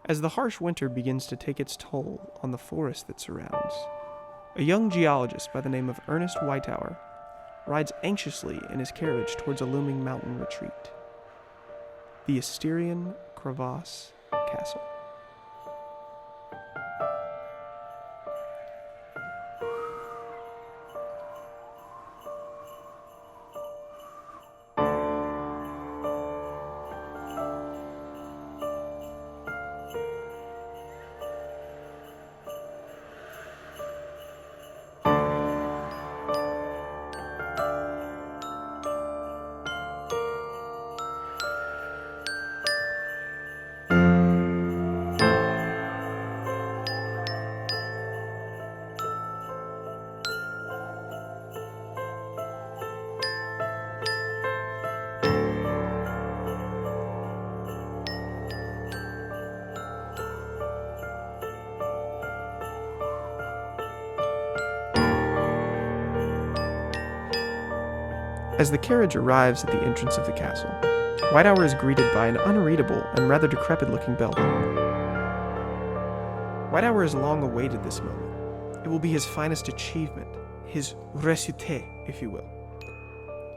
As the harsh winter begins to take its toll on the forest that surrounds, a young geologist by the name of Ernest Whitetower rides anxiously in his carriage towards a looming mountain retreat, the Asterian Crevasse Castle. As the carriage arrives at the entrance of the castle, Whitetower is greeted by an unreadable and rather decrepit-looking bellhop. Whitetower has long awaited this moment. It will be his finest achievement, his réussite, if you will.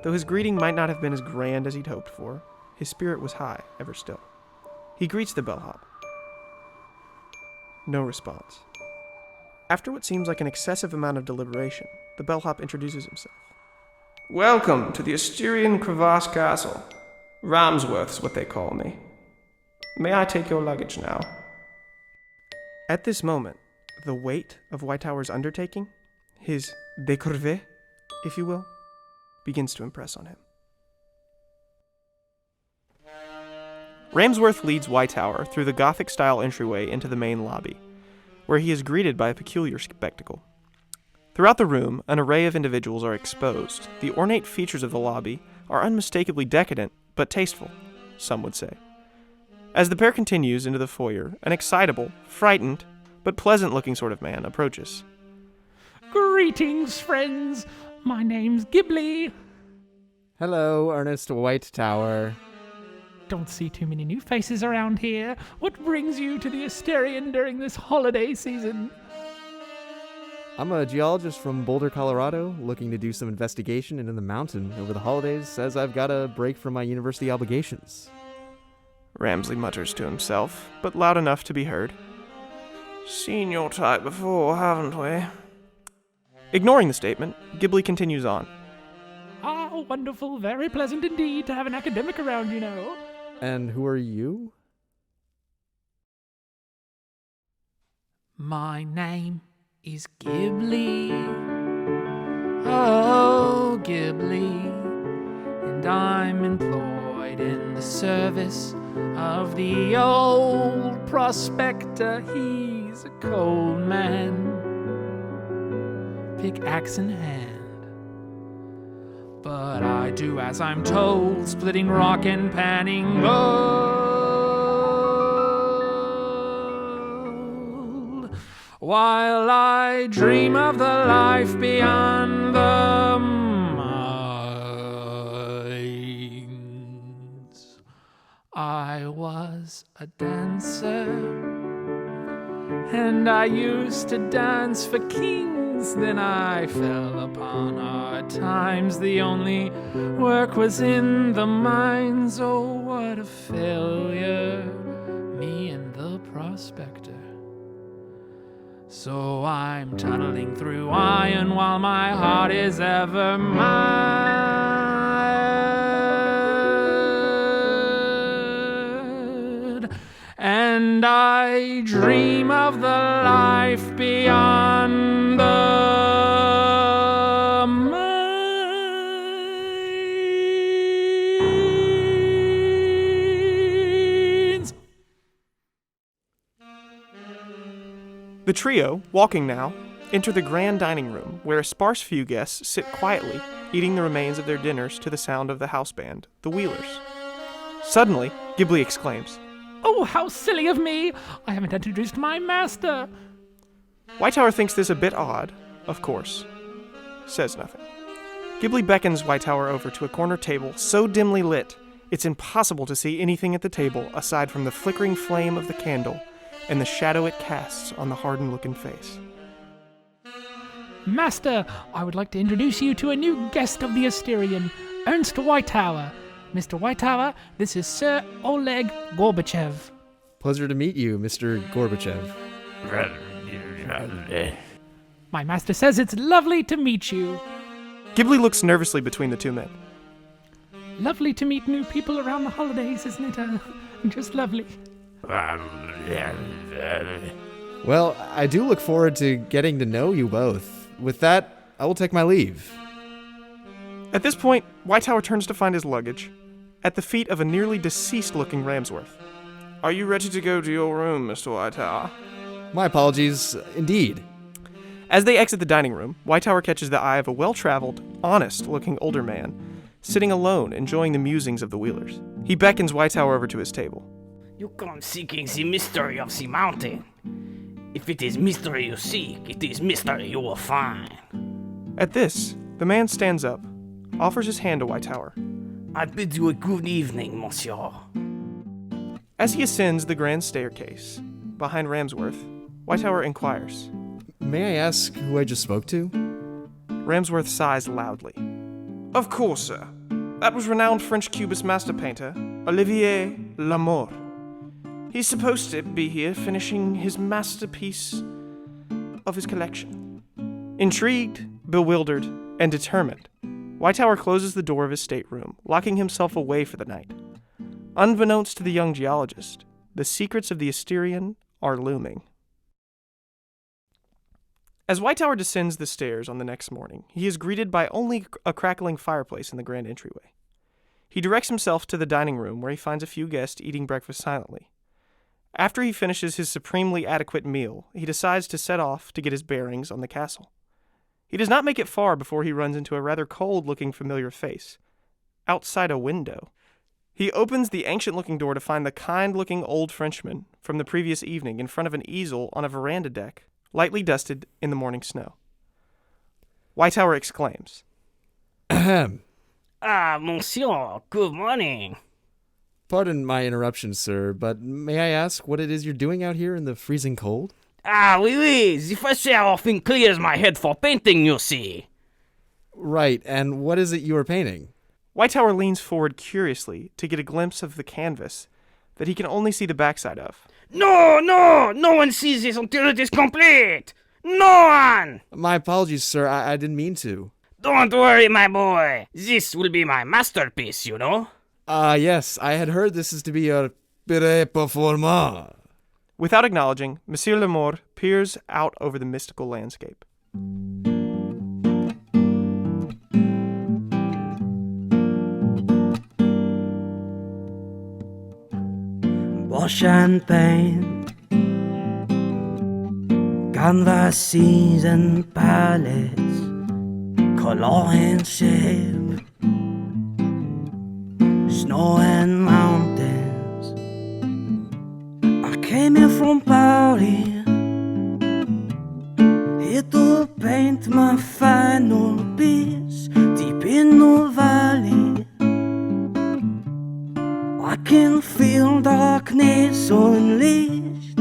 Though his greeting might not have been as grand as he'd hoped for, his spirit was high, ever still. He greets the bellhop. No response. After what seems like an excessive amount of deliberation, the bellhop introduces himself. "Welcome to the Asterian Crevasse Castle. Ramsworth's what they call me. May I take your luggage now?" At this moment, the weight of Whitetower's undertaking, his décrevée, if you will, begins to impress on him. Ramsworth leads Whitetower through the Gothic-style entryway into the main lobby, where he is greeted by a peculiar spectacle. Throughout the room, an array of individuals are exposed. The ornate features of the lobby are unmistakably decadent, but tasteful, some would say. As the pair continues into the foyer, an excitable, frightened, but pleasant-looking sort of man approaches. "Greetings, friends. My name's Gibli." "Hello, Ernest Whitetower." "Don't see too many new faces around here. What brings you to the Asterian during this holiday season?" "I'm a geologist from Boulder, Colorado, looking to do some investigation into the mountain over the holidays. Says I've got a break from my university obligations." Ramsley mutters to himself, but loud enough to be heard. "Seen your type before, haven't we?" Ignoring the statement, Gibli continues on. "Ah, wonderful. Very pleasant indeed to have an academic around, you know." "And who are you?" "My name is Gibli. Oh, Gibli. And I'm employed in the service of the Old Prospector. He's a cold man, pickaxe in hand. But I do as I'm told, splitting rock and panning gold, while I dream of the life beyond the mines. I was a dancer, and I used to dance for kings. Then I fell upon hard times. The only work was in the mines. Oh, what a failure, me and the prospector. So I'm tunneling through iron while my heart is ever mad. And I dream of the life beyond the mines. The trio, walking now, enter the grand dining room, where a sparse few guests sit quietly, eating the remains of their dinners to the sound of the house band, the Wheelers. Suddenly, Gibli exclaims, "Oh, how silly of me! I haven't introduced my master." Whitetower thinks this a bit odd, of course. Says nothing. Gibli beckons Whitetower over to a corner table so dimly lit, it's impossible to see anything at the table aside from the flickering flame of the candle and the shadow it casts on the hardened-looking face. Master, I would like to introduce you to a new guest of the Asterian, Ernest Whitetower. Mr. Whitetower, this is Sir Oleg Gorbachev. Pleasure to meet you, Mr. Gorbachev. My master says it's lovely to meet you. Gibli looks nervously between the two men. Lovely to meet new people around the holidays, isn't it? Just lovely. Well, I do look forward to getting to know you both. With that, I will take my leave. At this point, Whitetower turns to find his luggage at the feet of a nearly deceased-looking Ramsworth. Are you ready to go to your room, Mr. Whitetower? My apologies, indeed. As they exit the dining room, Whitetower catches the eye of a well-traveled, honest-looking older man, sitting alone, enjoying the musings of the Wheelers. He beckons Whitetower over to his table. You come seeking the mystery of the mountain. If it is mystery you seek, it is mystery you will find. At this, the man stands up, offers his hand to Whitetower. I bid you a good evening, monsieur. As he ascends the grand staircase, behind Ramsworth, Whitetower inquires. May I ask who I just spoke to? Ramsworth sighs loudly. Of course, sir. That was renowned French Cubist master painter, Olivier L'amour. He's supposed to be here finishing his masterpiece of his collection. Intrigued, bewildered, and determined, Whitetower closes the door of his stateroom, locking himself away for the night. Unbeknownst to the young geologist, the secrets of the Asterian are looming. As Whitetower descends the stairs on the next morning, he is greeted by only a crackling fireplace in the grand entryway. He directs himself to the dining room where he finds a few guests eating breakfast silently. After he finishes his supremely adequate meal, he decides to set off to get his bearings on the castle. He does not make it far before he runs into a rather cold-looking familiar face, outside a window. He opens the ancient-looking door to find the kind-looking old Frenchman from the previous evening in front of an easel on a veranda deck, lightly dusted in the morning snow. Whitetower exclaims, Ahem. Ah, monsieur, good morning. Pardon my interruption, sir, but may I ask what it is you're doing out here in the freezing cold? Ah, oui, the fresh air often clears my head for painting, you see. Right, and what is it you are painting? Whitetower leans forward curiously to get a glimpse of the canvas that he can only see the backside of. No one sees this until it is complete. No one! My apologies, sir, I didn't mean to. Don't worry, my boy. This will be my masterpiece, you know. Yes, I had heard this is to be your performance. Without acknowledging, Monsieur L'amour peers out over the mystical landscape. Wash and paint, canvases and palettes, color and shape, snow and mountains. I came here from Paris, here to paint my final piece, deep in the valley. I can feel darkness unleashed.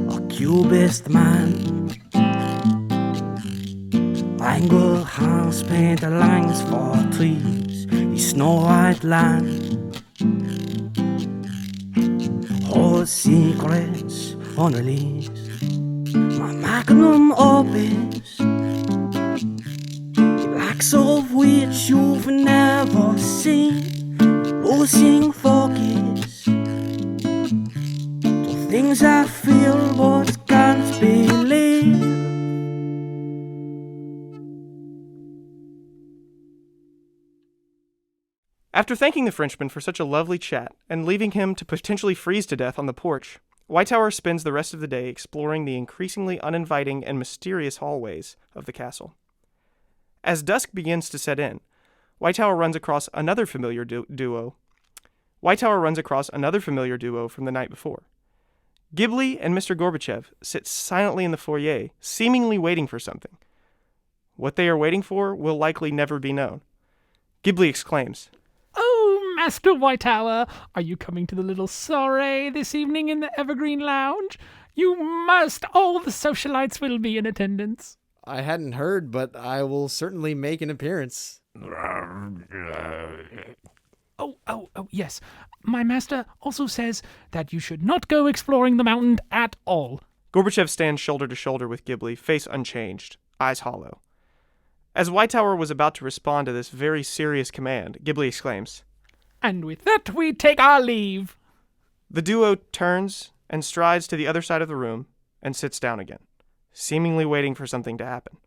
A cubist man, angle hands paint the lines for trees, the snow white land. All secrets on a leash. My magnum opus, the likes of which you've never seen, losing focus to things I feel but can't believe. After thanking the Frenchman for such a lovely chat and leaving him to potentially freeze to death on the porch, Whitetower spends the rest of the day exploring the increasingly uninviting and mysterious hallways of the castle. As dusk begins to set in, Whitetower runs across another familiar duo from the night before. Gibli and Mr. Gorbachev sit silently in the foyer, seemingly waiting for something. What they are waiting for will likely never be known. Gibli exclaims, Oh, Master Whitetower, are you coming to the little soiree this evening in the Evergreen Lounge? You must. All the socialites will be in attendance. I hadn't heard, but I will certainly make an appearance. Oh, yes. My master also says that you should not go exploring the mountain at all. Gorbachev stands shoulder to shoulder with Gibli, face unchanged, eyes hollow. As Whitetower was about to respond to this very serious command, Gibli exclaims, And with that, we take our leave. The duo turns and strides to the other side of the room and sits down again, seemingly waiting for something to happen.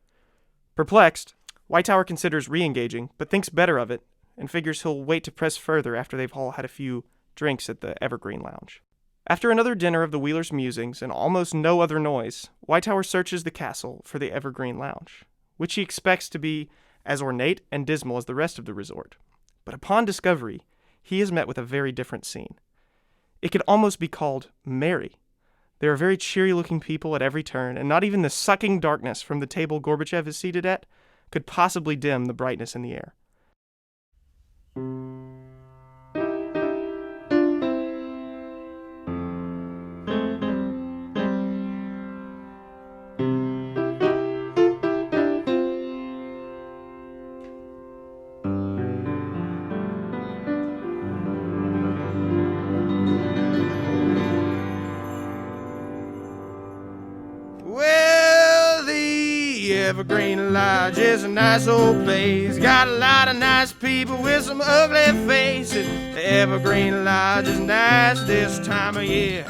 Perplexed, Whitetower considers re-engaging, but thinks better of it and figures he'll wait to press further after they've all had a few drinks at the Evergreen Lounge. After another dinner of the Wheelers' musings and almost no other noise, Whitetower searches the castle for the Evergreen Lounge, which he expects to be as ornate and dismal as the rest of the resort. But upon discovery, he is met with a very different scene. It could almost be called merry. There are very cheery-looking people at every turn, and not even the sucking darkness from the table Gorbachev is seated at could possibly dim the brightness in the air. Well, the Evergreen Lodge is a nice old place. Got a lot of nice people with some ugly faces. The Evergreen Lodge is nice this time of year.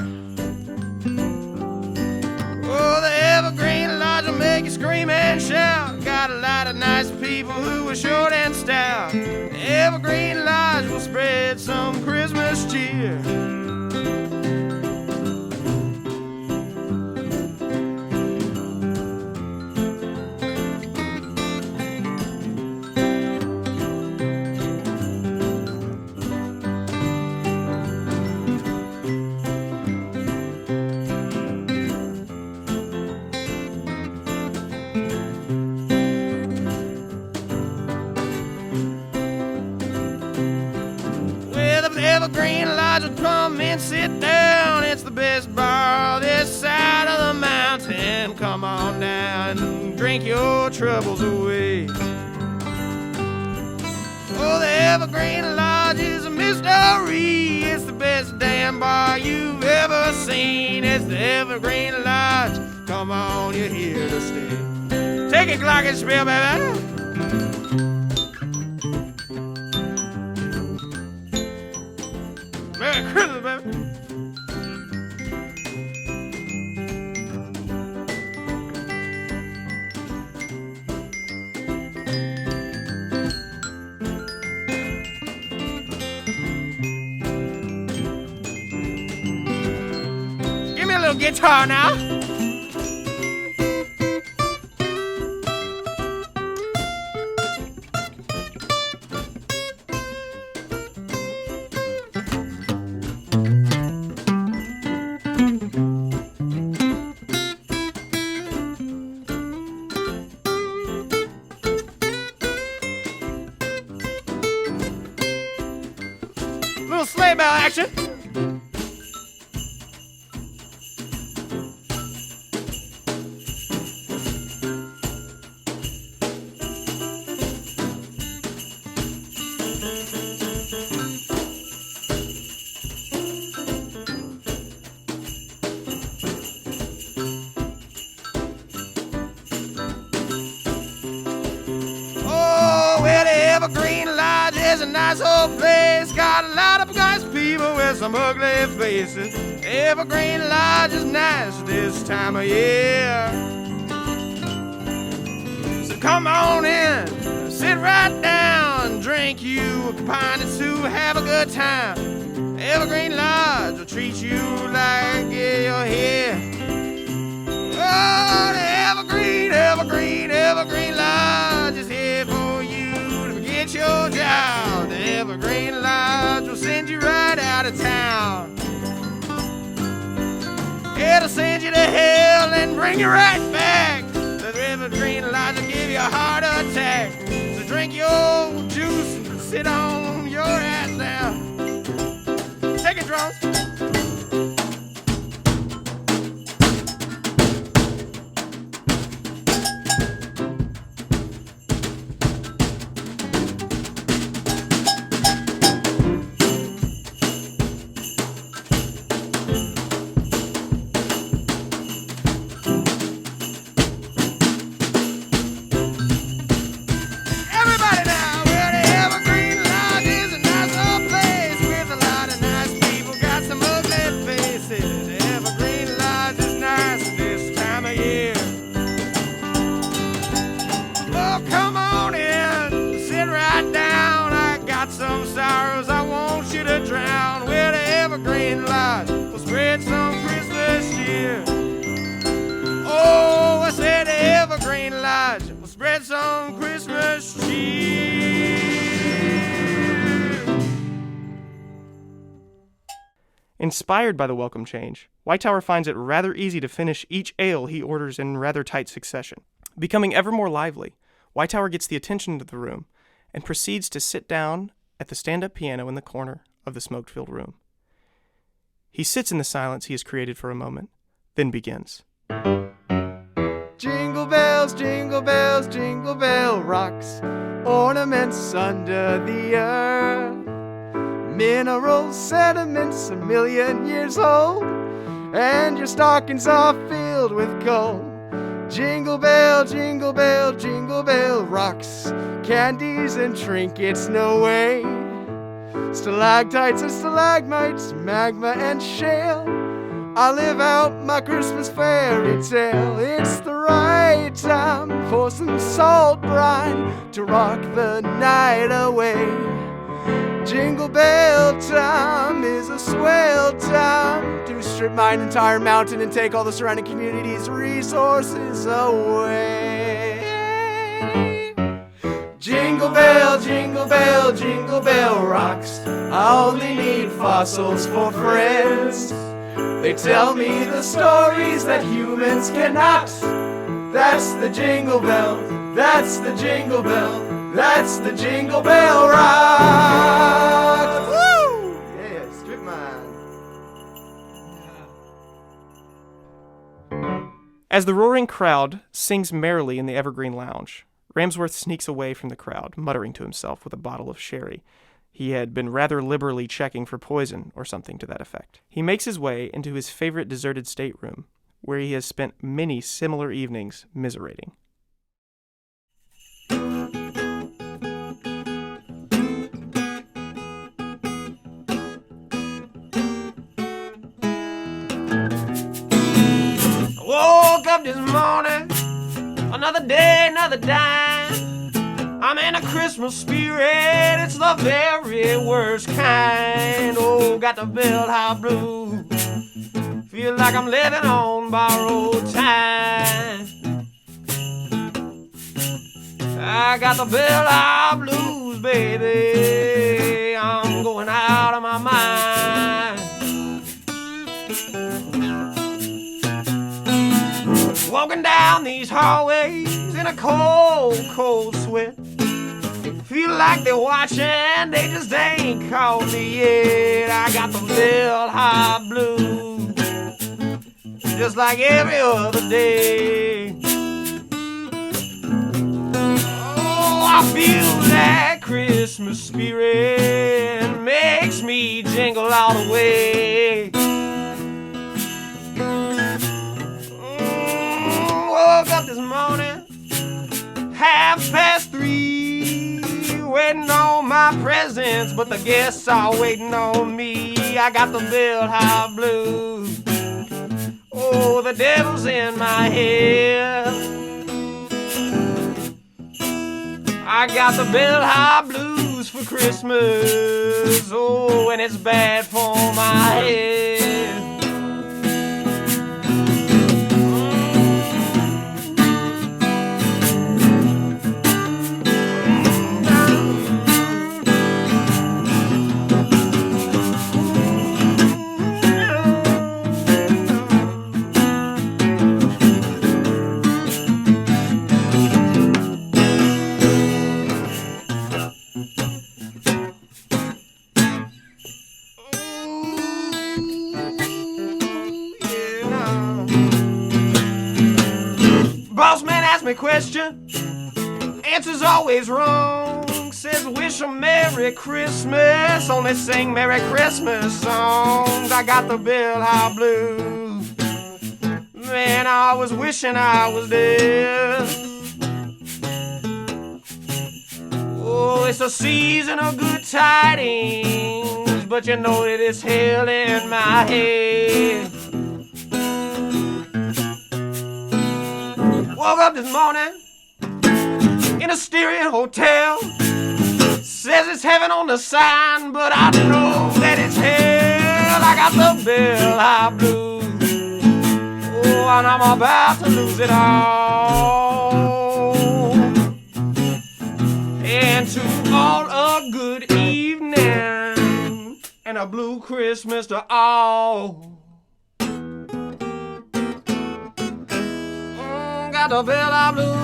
Oh, the Evergreen Lodge will make you scream and shout. Got a lot of nice people who are short and stout. The Evergreen Lodge will spread some Christmas cheer. Evergreen Lodge will come and sit down. It's the best bar this side of the mountain. Come on down and drink your troubles away. Oh, the Evergreen Lodge is a mystery. It's the best damn bar you've ever seen. It's the Evergreen Lodge. Come on, you're here to stay. Take it, glockenspiel, baby. Merry Christmas, baby. Give me a little guitar now. Little sleigh bell action. Oh, well, the Evergreen Lodge is a nice old place. Got a lot of nice people with some ugly faces. Evergreen Lodge is nice this time of year. So come on in, sit right down, drink you a pint or two, have a good time. Evergreen Lodge will treat you like you're here. Oh, the Evergreen Lodge is here for you to forget your job. The Evergreen Lodge will send you right out of town. It'll send you to hell and bring you right back. The Evergreen Lodge will give you a heart attack. So drink your juice and sit on your ass down. Take it, drums. Spread some Christmas cheer. Inspired by the welcome change, Whitetower finds it rather easy to finish each ale he orders in rather tight succession. Becoming ever more lively, Whitetower gets the attention of the room and proceeds to sit down at the stand-up piano in the corner of the smoke-filled room. He sits in the silence he has created for a moment, then begins. Jingle bells, jingle bells, jingle bell rocks, ornaments under the earth, mineral sediments a million years old, and your stockings are filled with gold. Jingle bell, jingle bell, jingle bell rocks, candies and trinkets no way, stalactites and stalagmites, magma and shale. I live out my Christmas fairy tale. It's the right time for some salt brine to rock the night away. Jingle bell time is a swell time to strip mine entire mountain and take all the surrounding community's resources away. Jingle bell, jingle bell, jingle bell rocks. I only need fossils for friends. They tell me the stories that humans cannot. That's the jingle bell, that's the jingle bell, that's the jingle bell rock. Woo! Yeah, strip mine. As the roaring crowd sings merrily in the Evergreen Lounge, Ramsworth sneaks away from the crowd, muttering to himself with a bottle of sherry. He had been rather liberally checking for poison or something to that effect. He makes his way into his favorite deserted stateroom, where he has spent many similar evenings miserating. I woke up this morning, another day, another dime. I'm in a Christmas spirit, it's the very worst kind. Oh, got the bell-high blues, feel like I'm living on borrowed time. I got the bell-high blues, baby, I'm going out of my mind. Walking down these hallways in a cold, cold sweat. Feel like they're watching, they just ain't caught me yet. I got the bell-high blues, just like every other day. Oh, I feel that Christmas spirit makes me jingle all the way. Woke up this morning, 3:30, waiting on my presents, but the guests are waiting on me. I got the bell-high blues, oh, the devil's in my head. I got the bell-high blues for Christmas, oh, and it's bad for my head. me question, answer's always wrong. Says wish 'em Merry Christmas, only sing Merry Christmas songs. I got the bellhop blues. Man, I was wishing I was dead. Oh, it's a season of good tidings, but you know it is hell in my head. Woke up this morning in a Asterian hotel. Says it's heaven on the sign, but I know that it's hell. I got the bellhop blues. Oh, and I'm about to lose it all. And to all a good evening and a blue Christmas to all. Got the bellhop blues.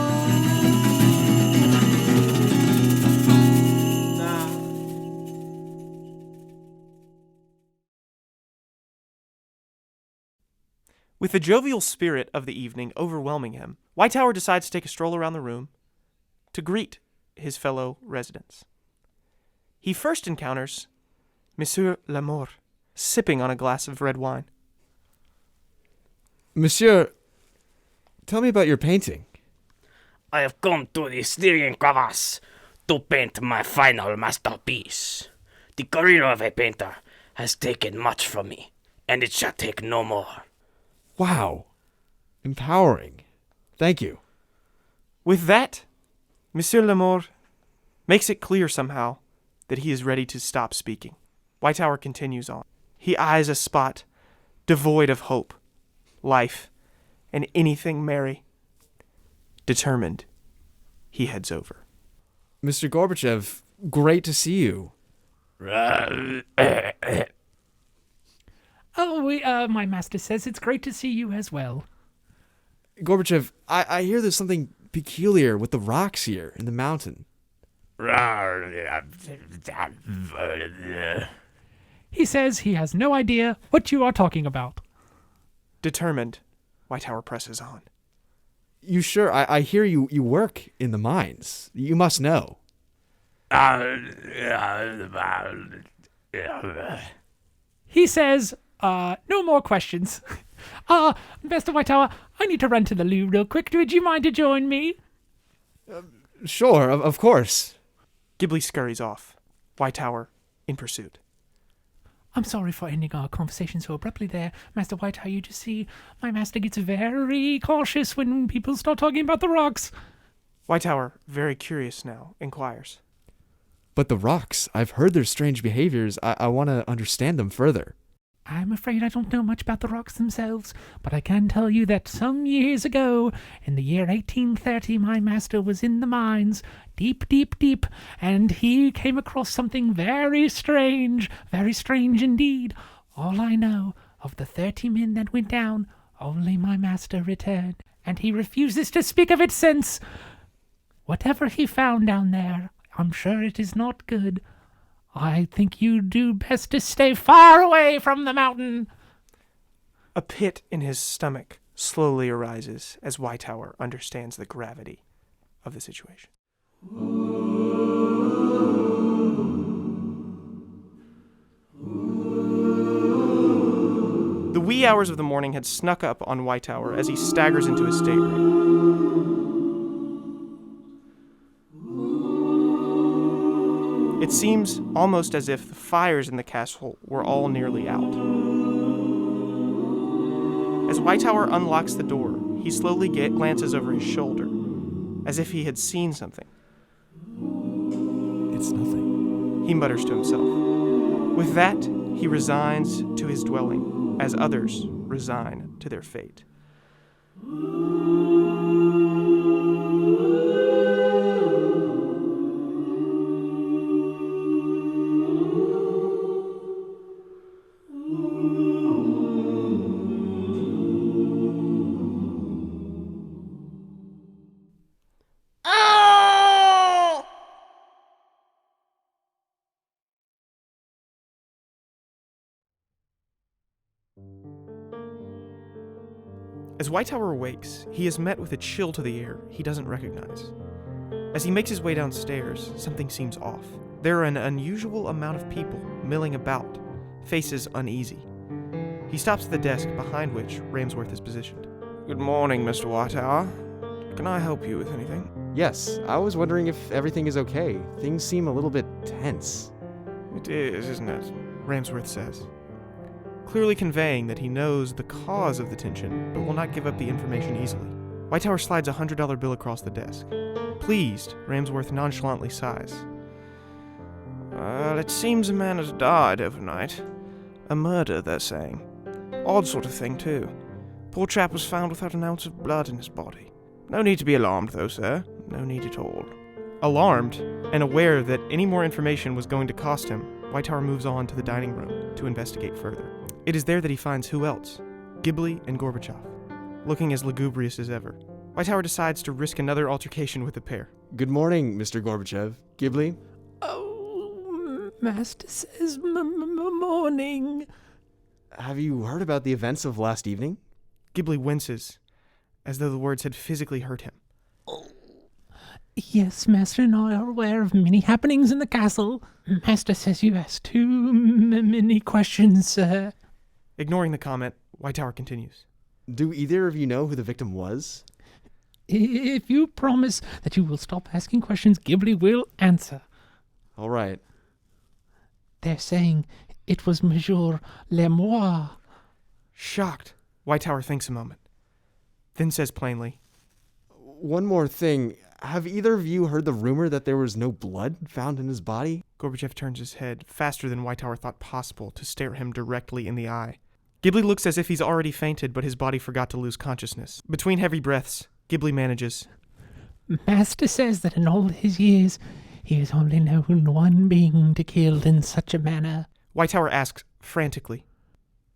With the jovial spirit of the evening overwhelming him, Whitetower decides to take a stroll around the room to greet his fellow residents. He first encounters Monsieur L'amour, sipping on a glass of red wine. Monsieur, tell me about your painting. I have come to the Asterian Crevasse to paint my final masterpiece. The career of a painter has taken much from me, and it shall take no more. Wow. Empowering. Thank you. With that, Monsieur L'amour makes it clear somehow that he is ready to stop speaking. Whitetower continues on. He eyes a spot devoid of hope, life, and anything merry. Determined, he heads over. Mr. Gorbachev, great to see you. Oh, my master says it's great to see you as well. Gorbachev, I hear there's something peculiar with the rocks here in the mountain. He says he has no idea what you are talking about. Determined, Whitetower presses on. You sure? I hear you work in the mines. You must know. He says, no more questions. Mr. Whitetower, I need to run to the loo real quick. Would you mind to join me? Sure, of course. Gibli scurries off, Whitetower in pursuit. I'm sorry for ending our conversation so abruptly there, Master Whitetower. You just see, my master gets very cautious when people start talking about the rocks. Whitetower, very curious now, inquires. But the rocks, I've heard their strange behaviors. I want to understand them further. I'm afraid I don't know much about the rocks themselves, but I can tell you that some years ago, in the year 1830, my master was in the mines, deep, and he came across something very strange indeed. All I know of the 30 men that went down, only my master returned, and he refuses to speak of it since. Whatever he found down there, I'm sure it is not good. I think you do best to stay far away from the mountain. A pit in his stomach slowly arises as Whitetower understands the gravity of the situation. The wee hours of the morning had snuck up on Whitetower as he staggers into his stateroom. It seems almost as if the fires in the castle were all nearly out. As Whitetower unlocks the door, he slowly glances over his shoulder, as if he had seen something. It's nothing. He mutters to himself. With that, he resigns to his dwelling, as others resign to their fate. As Whitetower awakes, he is met with a chill to the air he doesn't recognize. As he makes his way downstairs, something seems off. There are an unusual amount of people milling about, faces uneasy. He stops at the desk behind which Ramsworth is positioned. Good morning, Mr. Whitetower. Can I help you with anything? Yes, I was wondering if everything is okay. Things seem a little bit tense. It is, isn't it? Ramsworth says, clearly conveying that he knows the cause of the tension, but will not give up the information easily. Whitetower slides a $100 bill across the desk. Pleased, Ramsworth nonchalantly sighs. Well, it seems a man has died overnight. A murder, they're saying. Odd sort of thing, too. Poor chap was found without an ounce of blood in his body. No need to be alarmed, though, sir. No need at all. Alarmed, and aware that any more information was going to cost him, Whitetower moves on to the dining room to investigate further. It is there that he finds who else? Gibli and Gorbachev, looking as lugubrious as ever. Whitetower decides to risk another altercation with the pair. Good morning, Mr. Gorbachev. Gibli? Oh, Master says morning. Have you heard about the events of last evening? Gibli winces, as though the words had physically hurt him. Yes, Master and I are aware of many happenings in the castle. Master says you asked too many questions, sir. Ignoring the comment, Whitetower continues. Do either of you know who the victim was? If you promise that you will stop asking questions, Gibli will answer. All right. They're saying it was Monsieur L'amour. Shocked, Whitetower thinks a moment, then says plainly, One more thing. Have either of you heard the rumor that there was no blood found in his body? Gorbachev turns his head faster than Whitetower thought possible to stare him directly in the eye. Gibli looks as if he's already fainted, but his body forgot to lose consciousness. Between heavy breaths, Gibli manages. Master says that in all his years, he has only known one being to kill in such a manner. Whitetower asks frantically,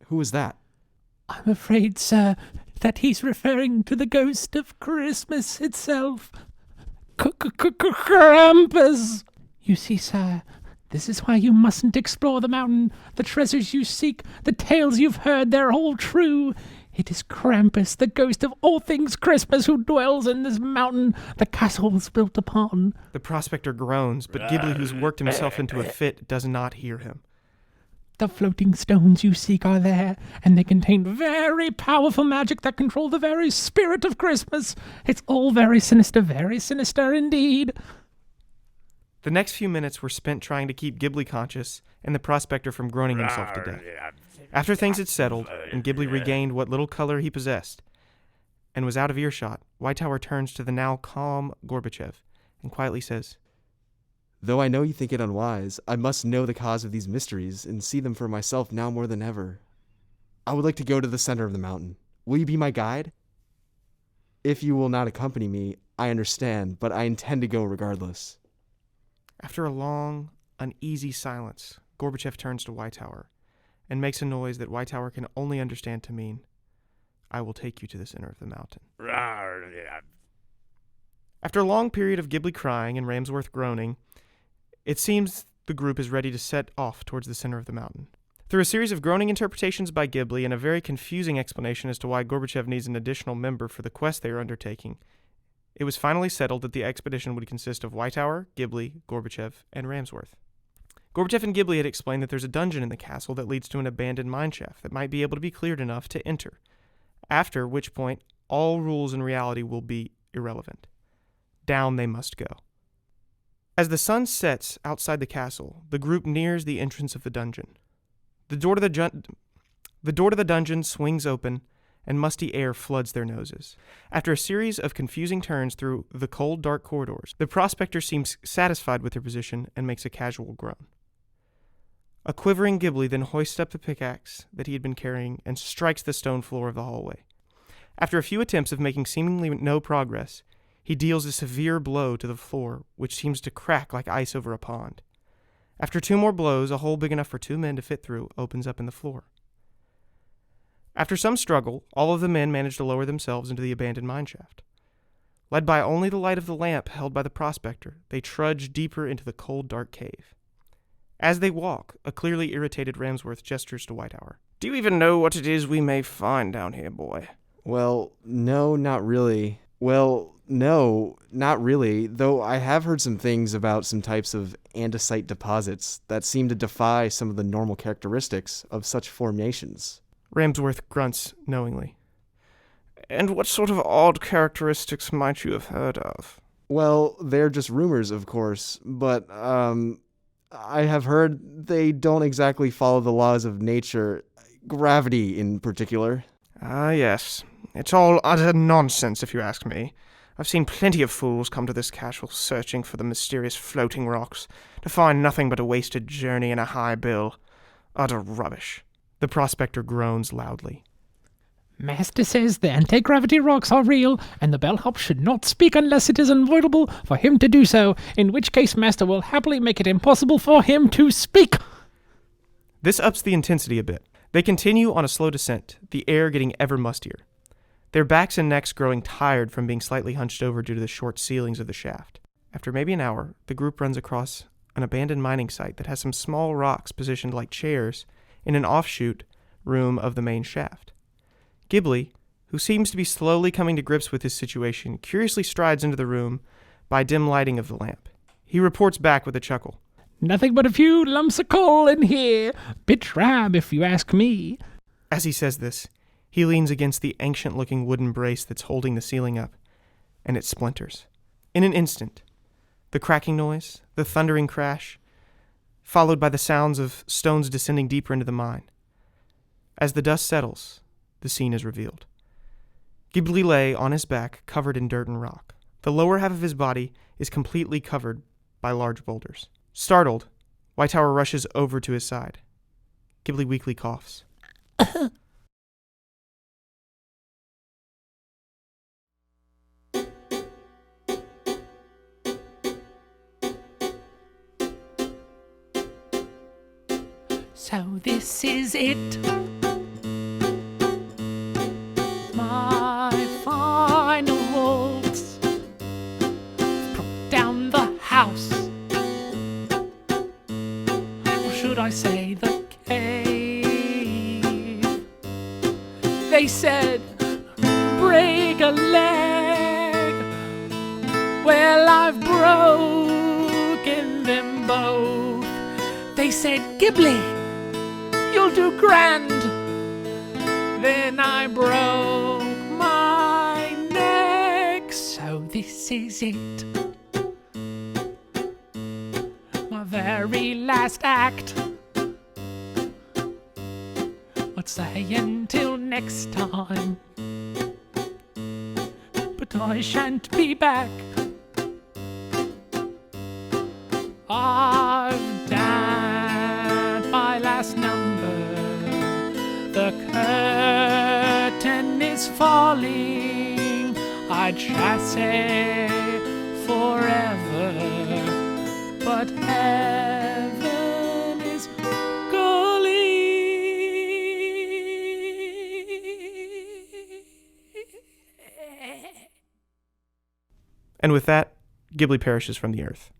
Who was that? I'm afraid, sir, that he's referring to the ghost of Christmas itself. Krampus! You see, sir, this is why you mustn't explore the mountain. The treasures you seek, the tales you've heard, they're all true. It is Krampus, the ghost of all things Christmas, who dwells in this mountain the castle was built upon. The prospector groans, but Gibli, who's worked himself into a fit, does not hear him. The floating stones you seek are there, and they contain very powerful magic that control the very spirit of Christmas. It's all very sinister indeed. The next few minutes were spent trying to keep Gibli conscious and the prospector from groaning himself to death. After things had settled, and Gibli regained what little color he possessed, and was out of earshot, Whitetower turns to the now calm Gorbachev and quietly says, Though I know you think it unwise, I must know the cause of these mysteries and see them for myself now more than ever. I would like to go to the center of the mountain. Will you be my guide? If you will not accompany me, I understand, but I intend to go regardless. After a long, uneasy silence, Gorbachev turns to Whitetower and makes a noise that Whitetower can only understand to mean, I will take you to the center of the mountain. After a long period of Gibli crying and Ramsworth groaning, it seems the group is ready to set off towards the center of the mountain. Through a series of groaning interpretations by Gibli and a very confusing explanation as to why Gorbachev needs an additional member for the quest they are undertaking, it was finally settled that the expedition would consist of Whitetower, Gibli, Gorbachev, and Ramsworth. Gorbachev and Gibli had explained that there's a dungeon in the castle that leads to an abandoned mineshaft that might be able to be cleared enough to enter, after which point all rules in reality will be irrelevant. Down they must go. As the sun sets outside the castle, the group nears the entrance of the dungeon. The door to the dungeon swings open, and musty air floods their noses. After a series of confusing turns through the cold, dark corridors, the prospector seems satisfied with their position and makes a casual groan. A quivering Gibli then hoists up the pickaxe that he had been carrying and strikes the stone floor of the hallway. After a few attempts of making seemingly no progress, he deals a severe blow to the floor, which seems to crack like ice over a pond. After 2 more blows, a hole big enough for 2 men to fit through opens up in the floor. After some struggle, all of the men manage to lower themselves into the abandoned mineshaft. Led by only the light of the lamp held by the prospector, they trudge deeper into the cold, dark cave. As they walk, a clearly irritated Ramsworth gestures to Whitetower. Do you even know what it is we may find down here, boy? Well, no, not really. Well, no, not really, though I have heard some things about some types of andesite deposits that seem to defy some of the normal characteristics of such formations. Ramsworth grunts knowingly. And what sort of odd characteristics might you have heard of? Well, they're just rumors, of course, but, I have heard they don't exactly follow the laws of nature, gravity in particular. Ah, yes. It's all utter nonsense, if you ask me. I've seen plenty of fools come to this castle searching for the mysterious floating rocks, to find nothing but a wasted journey and a high bill. Utter rubbish. The prospector groans loudly. Master says the anti-gravity rocks are real, and the bellhop should not speak unless it is unavoidable for him to do so, in which case Master will happily make it impossible for him to speak. This ups the intensity a bit. They continue on a slow descent, the air getting ever mustier. Their backs and necks growing tired from being slightly hunched over due to the short ceilings of the shaft. After maybe an hour, the group runs across an abandoned mining site that has some small rocks positioned like chairs in an offshoot room of the main shaft. Gibli, who seems to be slowly coming to grips with his situation, curiously strides into the room by dim lighting of the lamp. He reports back with a chuckle. Nothing but a few lumps of coal in here. Bit drab, if you ask me. As he says this, he leans against the ancient-looking wooden brace that's holding the ceiling up, and it splinters. In an instant, the cracking noise, the thundering crash, followed by the sounds of stones descending deeper into the mine. As the dust settles, the scene is revealed. Gibli lay on his back, covered in dirt and rock. The lower half of his body is completely covered by large boulders. Startled, Whitetower rushes over to his side. Gibli weakly coughs. So this is it. My final waltz. Brought down the house. Or should I say the cave? They said, break a leg. Well, I've broken them both. They said, Gibli, you'll do grand. Then I broke my neck. So this is it. My very last act. I'd say until next time. But I shan't be back. I've done my last number. The curtain is falling. I'd chasse forever, but heaven is calling. And with that, Gibli perishes from the earth.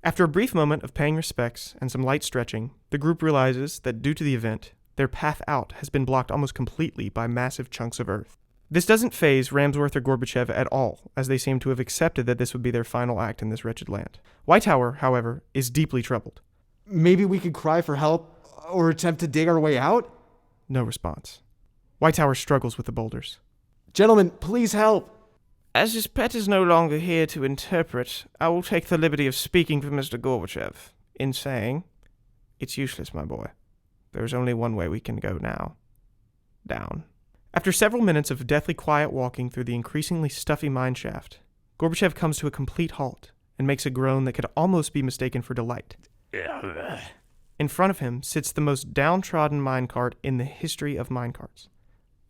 After a brief moment of paying respects and some light stretching, the group realizes that due to the event, their path out has been blocked almost completely by massive chunks of earth. This doesn't faze Ramsworth or Gorbachev at all, as they seem to have accepted that this would be their final act in this wretched land. Whitetower, however, is deeply troubled. Maybe we could cry for help or attempt to dig our way out? No response. Whitetower struggles with the boulders. Gentlemen, please help. As his pet is no longer here to interpret, I will take the liberty of speaking for Mr. Gorbachev, in saying, it's useless, my boy. There is only one way we can go now. Down. After several minutes of deathly quiet walking through the increasingly stuffy mine shaft, Gorbachev comes to a complete halt and makes a groan that could almost be mistaken for delight. In front of him sits the most downtrodden minecart in the history of minecarts.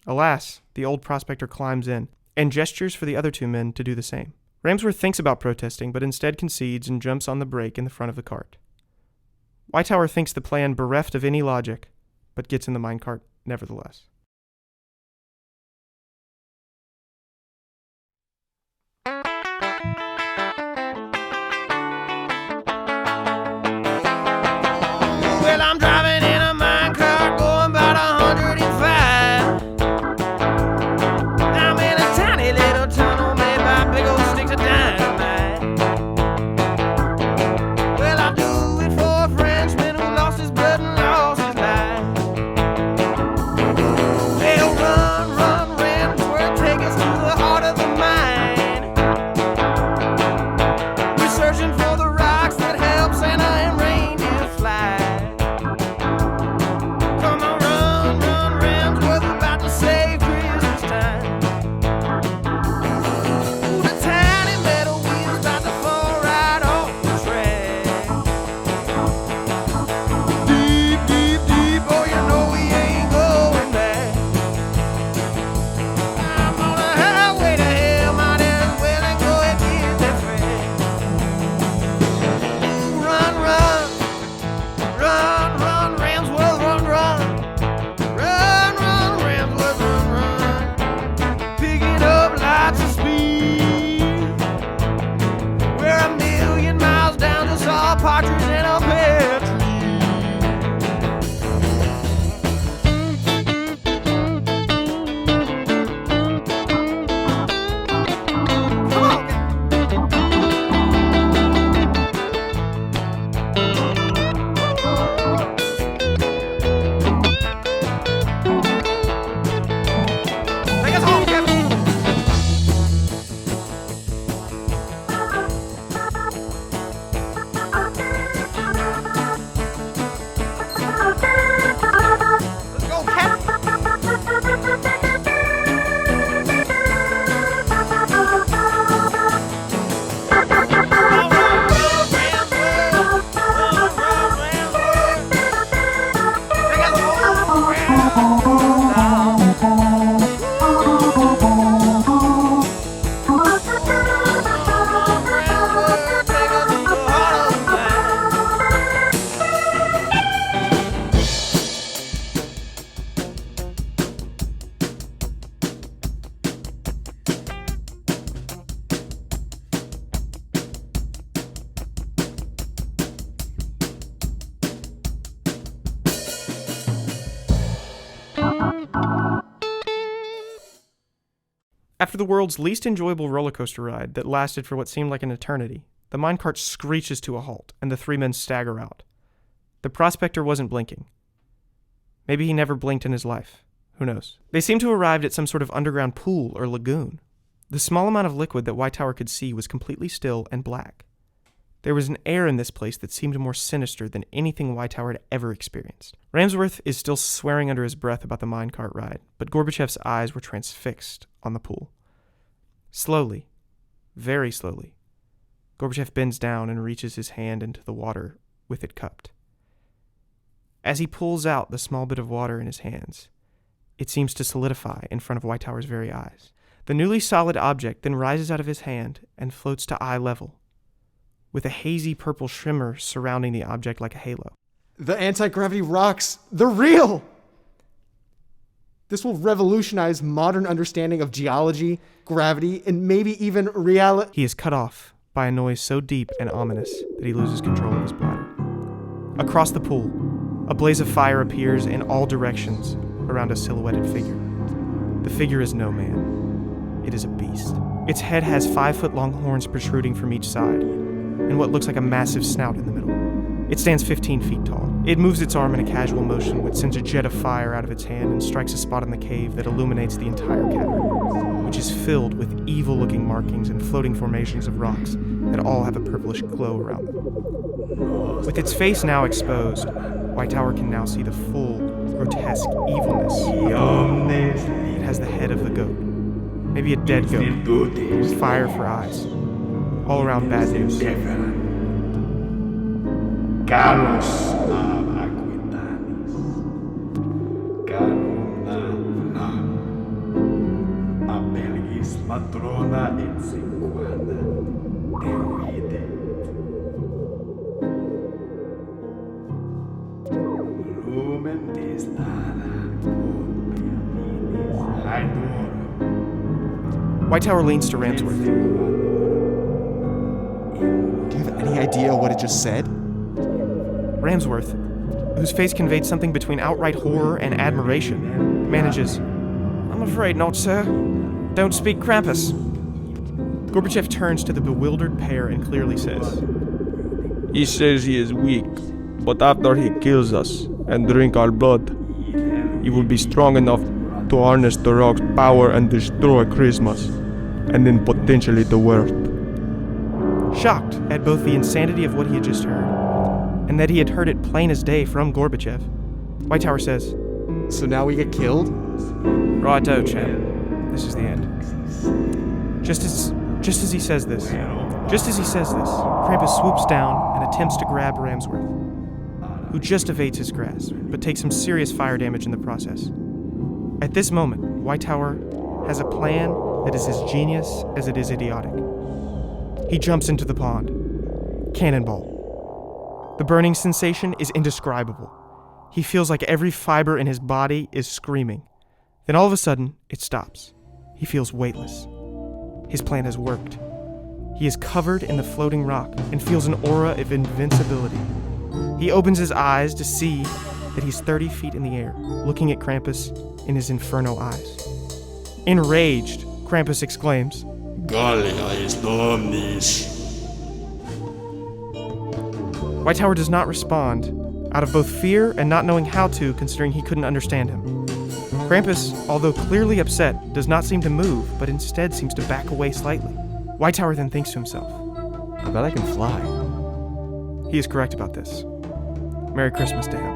Alas, the old prospector climbs in, and gestures for the other two men to do the same. Ramsworth thinks about protesting, but instead concedes and jumps on the brake in the front of the cart. Whitetower thinks the plan bereft of any logic, but gets in the minecart nevertheless. Well, I'm driving in a minecart going about 105. After the world's least enjoyable roller coaster ride that lasted for what seemed like an eternity, the minecart screeches to a halt, and the three men stagger out. The prospector wasn't blinking. Maybe he never blinked in his life. Who knows? They seemed to have arrived at some sort of underground pool or lagoon. The small amount of liquid that Whitetower could see was completely still and black. There was an air in this place that seemed more sinister than anything Whitetower had ever experienced. Ramsworth is still swearing under his breath about the minecart ride, but Gorbachev's eyes were transfixed on the pool. Slowly, very slowly, Gorbachev bends down and reaches his hand into the water with it cupped. As he pulls out the small bit of water in his hands, it seems to solidify in front of Whitetower's very eyes. The newly solid object then rises out of his hand and floats to eye level, with a hazy purple shimmer surrounding the object like a halo. The anti-gravity rocks, they're real! This will revolutionize modern understanding of geology, gravity, and maybe even reality. He is cut off by a noise so deep and ominous that he loses control of his bladder. Across the pool, a blaze of fire appears in all directions around a silhouetted figure. The figure is no man. It is a beast. Its head has 5-foot-long horns protruding from each side, and what looks like a massive snout in the middle. It stands 15 feet tall. It moves its arm in a casual motion which sends a jet of fire out of its hand and strikes a spot in the cave that illuminates the entire cavern, which is filled with evil-looking markings and floating formations of rocks that all have a purplish glow around them. With its face now exposed, Whitetower can now see the full, grotesque evilness. It has the head of the goat, maybe a dead goat, with fire for eyes. All around bad news. Carlos Aquitanis, Carona, Abelgis matrona et sequana, Deuide, Lumen testana, Whitetower leans to Ramsworth. Do you have any idea what it just said? Ramsworth, whose face conveyed something between outright horror and admiration, manages, "I'm afraid not, sir. Don't speak Krampus." Gorbachev turns to the bewildered pair and clearly says, "He says he is weak, but after he kills us and drink our blood, he will be strong enough to harness the rock's power and destroy Christmas, and then potentially the world." Shocked at both the insanity of what he had just heard, and that he had heard it plain as day from Gorbachev, Whitetower says, So now we get killed? "Righto, chap. This is the end." Just as he says this, Krampus swoops down and attempts to grab Ramsworth, who just evades his grasp, but takes some serious fire damage in the process. At this moment, Whitetower has a plan that is as genius as it is idiotic. He jumps into the pond. Cannonball. The burning sensation is indescribable. He feels like every fiber in his body is screaming. Then all of a sudden, it stops. He feels weightless. His plan has worked. He is covered in the floating rock and feels an aura of invincibility. He opens his eyes to see that he's 30 feet in the air, looking at Krampus in his inferno eyes. Enraged, Krampus exclaims, Gallia est omnis. Whitetower does not respond, out of both fear and not knowing how to, considering he couldn't understand him. Krampus, although clearly upset, does not seem to move, but instead seems to back away slightly. Whitetower then thinks to himself, I bet I can fly. he is correct about this. Merry Christmas to him.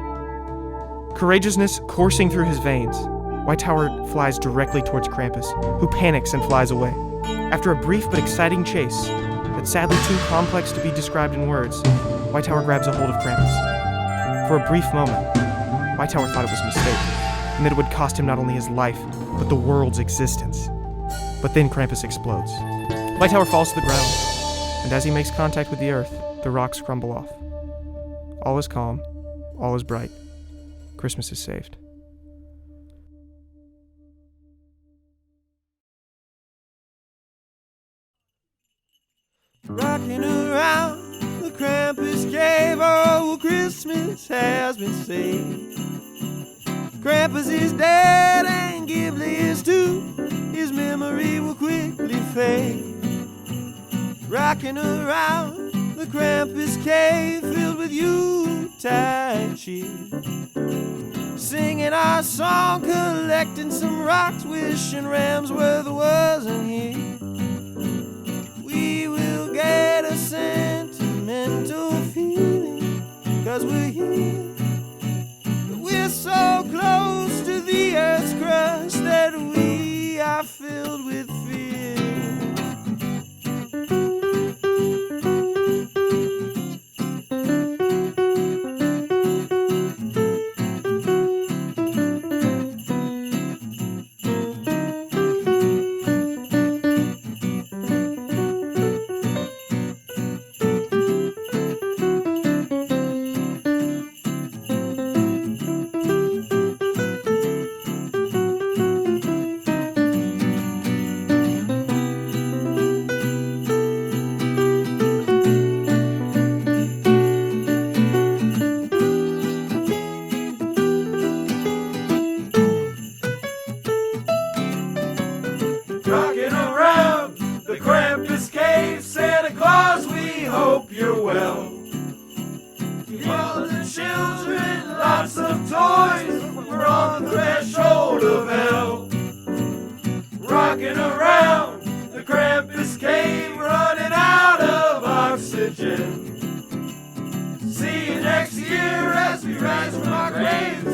Courageousness coursing through his veins, Whitetower flies directly towards Krampus, who panics and flies away. After a brief but exciting chase, that's sadly too complex to be described in words, Whitetower grabs a hold of Krampus. For a brief moment, Whitetower thought it was a mistake, and that it would cost him not only his life, but the world's existence. But then Krampus explodes. Whitetower falls to the ground, and as he makes contact with the earth, the rocks crumble off. All is calm, all is bright. Christmas is saved. Rocking around the Krampus cave, oh, Christmas has been saved. Krampus is dead and Gibli is too. His memory will fade, rocking around the Krampus cave filled with Yuletide cheer, singing our song, collecting some rocks, wishing Ramsworth wasn't here. We will get a sentimental feeling, 'cause we're here. But we're so close to the earth's crust that we are filled with fear. Rocking around the Krampus cave, Santa Claus, we hope you're well. Give all the children lots of toys, we're on the threshold of hell. Rocking around the Krampus cave, running out of oxygen. See you next year as we rise from our graves